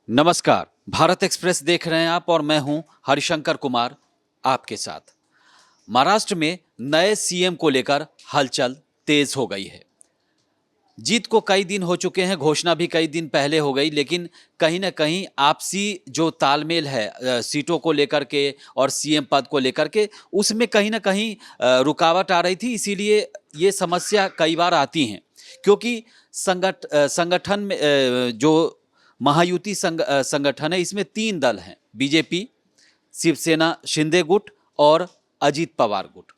नमस्कार। भारत एक्सप्रेस देख रहे हैं आप और मैं हूं हरिशंकर कुमार आपके साथ। महाराष्ट्र में नए सीएम को लेकर हलचल तेज हो गई है। जीत को कई दिन हो चुके हैं, घोषणा भी कई दिन पहले हो गई, लेकिन कहीं ना कहीं आपसी जो तालमेल है सीटों को लेकर के और सीएम पद को लेकर के, उसमें कहीं ना कहीं रुकावट आ रही थी। इसीलिए ये समस्या कई बार आती हैं, क्योंकि संगठन में जो महायुति संगठन है, इसमें तीन दल हैं: बीजेपी, शिवसेना शिंदे गुट और अजीत पवार गुट।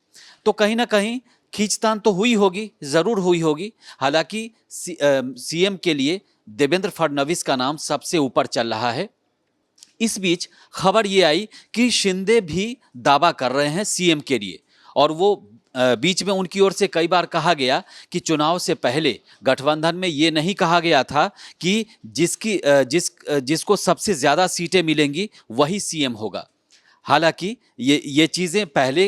तो कहीं ना कहीं खींचतान तो हुई होगी, जरूर हुई होगी। हालांकि सीएम के लिए देवेंद्र फडणवीस का नाम सबसे ऊपर चल रहा है। इस बीच खबर ये आई कि शिंदे भी दावा कर रहे हैं सीएम के लिए, और वो बीच में उनकी ओर से कई बार कहा गया कि चुनाव से पहले गठबंधन में ये नहीं कहा गया था कि जिसको सबसे ज़्यादा सीटें मिलेंगी वही सीएम होगा। हालांकि ये चीज़ें पहले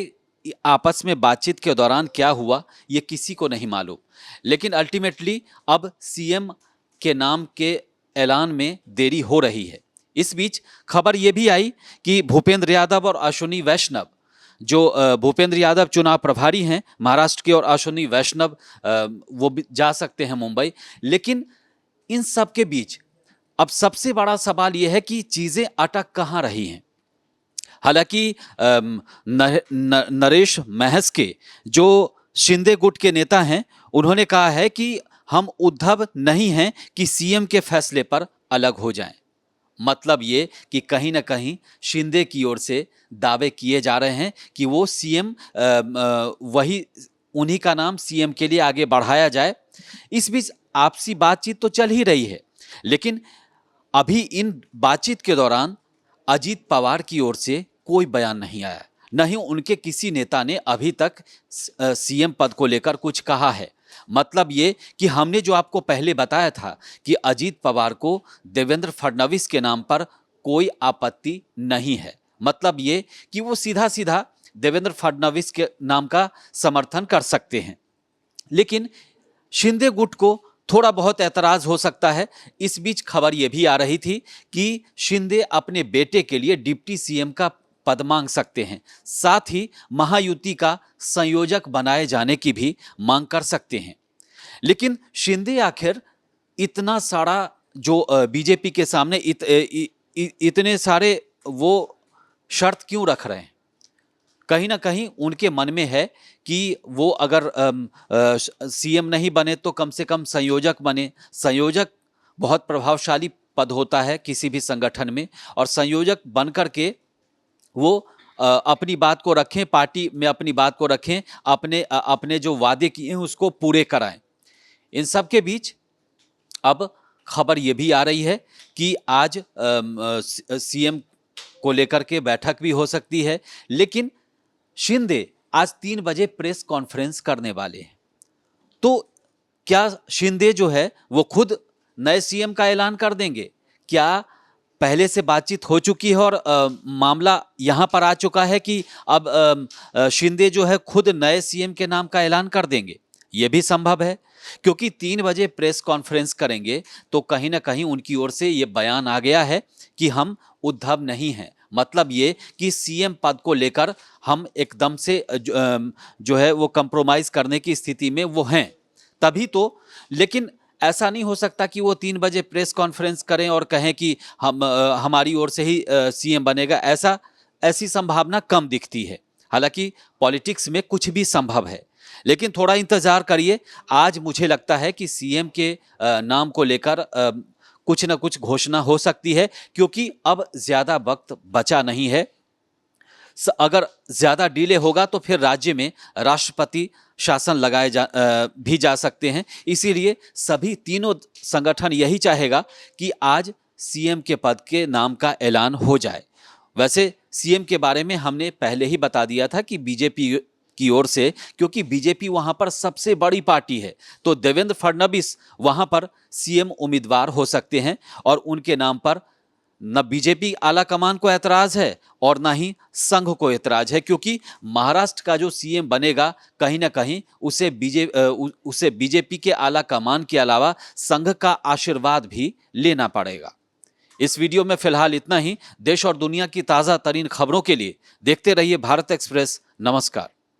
आपस में बातचीत के दौरान क्या हुआ ये किसी को नहीं मालूम, लेकिन अल्टीमेटली अब सीएम के नाम के ऐलान में देरी हो रही है। इस बीच खबर यह भी आई कि भूपेंद्र यादव और अश्विनी वैष्णव, जो भूपेंद्र यादव चुनाव प्रभारी हैं महाराष्ट्र के और अश्विनी वैष्णव वो भी जा सकते हैं मुंबई। लेकिन इन सब के बीच अब सबसे बड़ा सवाल यह है कि चीज़ें अटक कहाँ रही हैं। हालांकि नरेश महस के जो शिंदे गुट के नेता हैं, उन्होंने कहा है कि हम उद्धव नहीं हैं कि सीएम के फैसले पर अलग हो जाएं। मतलब ये कि कहीं ना कहीं शिंदे की ओर से दावे किए जा रहे हैं कि वो सीएम वही उन्हीं का नाम सीएम के लिए आगे बढ़ाया जाए। इस बीच आपसी बातचीत तो चल ही रही है, लेकिन अभी इन बातचीत के दौरान अजीत पवार की ओर से कोई बयान नहीं आया, न ही उनके किसी नेता ने अभी तक सीएम पद को लेकर कुछ कहा है। मतलब ये कि हमने जो आपको पहले बताया था कि अजीत पवार को देवेंद्र फडणवीस के नाम पर कोई आपत्ति नहीं है, मतलब ये कि वो सीधा सीधा देवेंद्र फडणवीस के नाम का समर्थन कर सकते हैं। लेकिन शिंदे गुट को थोड़ा बहुत ऐतराज हो सकता है। इस बीच खबर यह भी आ रही थी कि शिंदे अपने बेटे के लिए डिप्टी सीएम का पद मांग सकते हैं, साथ ही महायुति का संयोजक बनाए जाने की भी मांग कर सकते हैं। लेकिन शिंदे आखिर इतना सारा जो बीजेपी के सामने इतने सारे वो शर्त क्यों रख रहे हैं? कहीं ना कहीं उनके मन में है कि वो अगर सीएम नहीं बने तो कम से कम संयोजक बने। संयोजक बहुत प्रभावशाली पद होता है किसी भी संगठन में, और संयोजक बन करके वो अपनी बात को रखें, पार्टी में अपनी बात को रखें, अपने जो वादे किए हैं उसको पूरे कराएं। इन सब के बीच अब खबर ये भी आ रही है कि आज सीएम को लेकर के बैठक भी हो सकती है। लेकिन शिंदे आज 3 बजे प्रेस कॉन्फ्रेंस करने वाले हैं। तो क्या शिंदे जो है वो खुद नए सीएम का ऐलान कर देंगे? क्या पहले से बातचीत हो चुकी है और मामला यहां पर आ चुका है कि अब शिंदे जो है खुद नए सीएम के नाम का ऐलान कर देंगे? यह भी संभव है, क्योंकि 3 बजे प्रेस कॉन्फ्रेंस करेंगे तो कहीं ना कहीं उनकी ओर से यह बयान आ गया है कि हम उद्धव नहीं हैं। मतलब ये कि सीएम पद को लेकर हम एकदम से जो है वो कंप्रोमाइज करने की स्थिति में वो हैं, तभी तो। लेकिन ऐसा नहीं हो सकता कि वो 3 बजे प्रेस कॉन्फ्रेंस करें और कहें कि हमारी ओर से ही सीएम बनेगा। ऐसी संभावना कम दिखती है। हालांकि पॉलिटिक्स में कुछ भी संभव है, लेकिन थोड़ा इंतजार करिए। आज मुझे लगता है कि सीएम के नाम को लेकर कुछ ना कुछ घोषणा हो सकती है, क्योंकि अब ज्यादा वक्त बचा नहीं है। अगर ज्यादा डिले होगा तो फिर राज्य में राष्ट्रपति शासन लगाए भी जा सकते हैं। इसीलिए सभी तीनों संगठन यही चाहेगा कि आज सीएम के पद के नाम का ऐलान हो जाए। वैसे सीएम के बारे में हमने पहले ही बता दिया था कि बीजेपी की ओर से, क्योंकि बीजेपी वहां पर सबसे बड़ी पार्टी है, तो देवेंद्र फडणवीस वहां पर सीएम उम्मीदवार हो सकते हैं। और उनके नाम पर न बीजेपी आला कमान को ऐतराज है और ना ही संघ को ऐतराज है, क्योंकि महाराष्ट्र का जो सीएम बनेगा कहीं ना कहीं उसे बीजेपी के आला कमान के अलावा संघ का आशीर्वाद भी लेना पड़ेगा। इस वीडियो में फिलहाल इतना ही। देश और दुनिया की ताजा तरीन खबरों के लिए देखते रहिए भारत एक्सप्रेस। नमस्कार।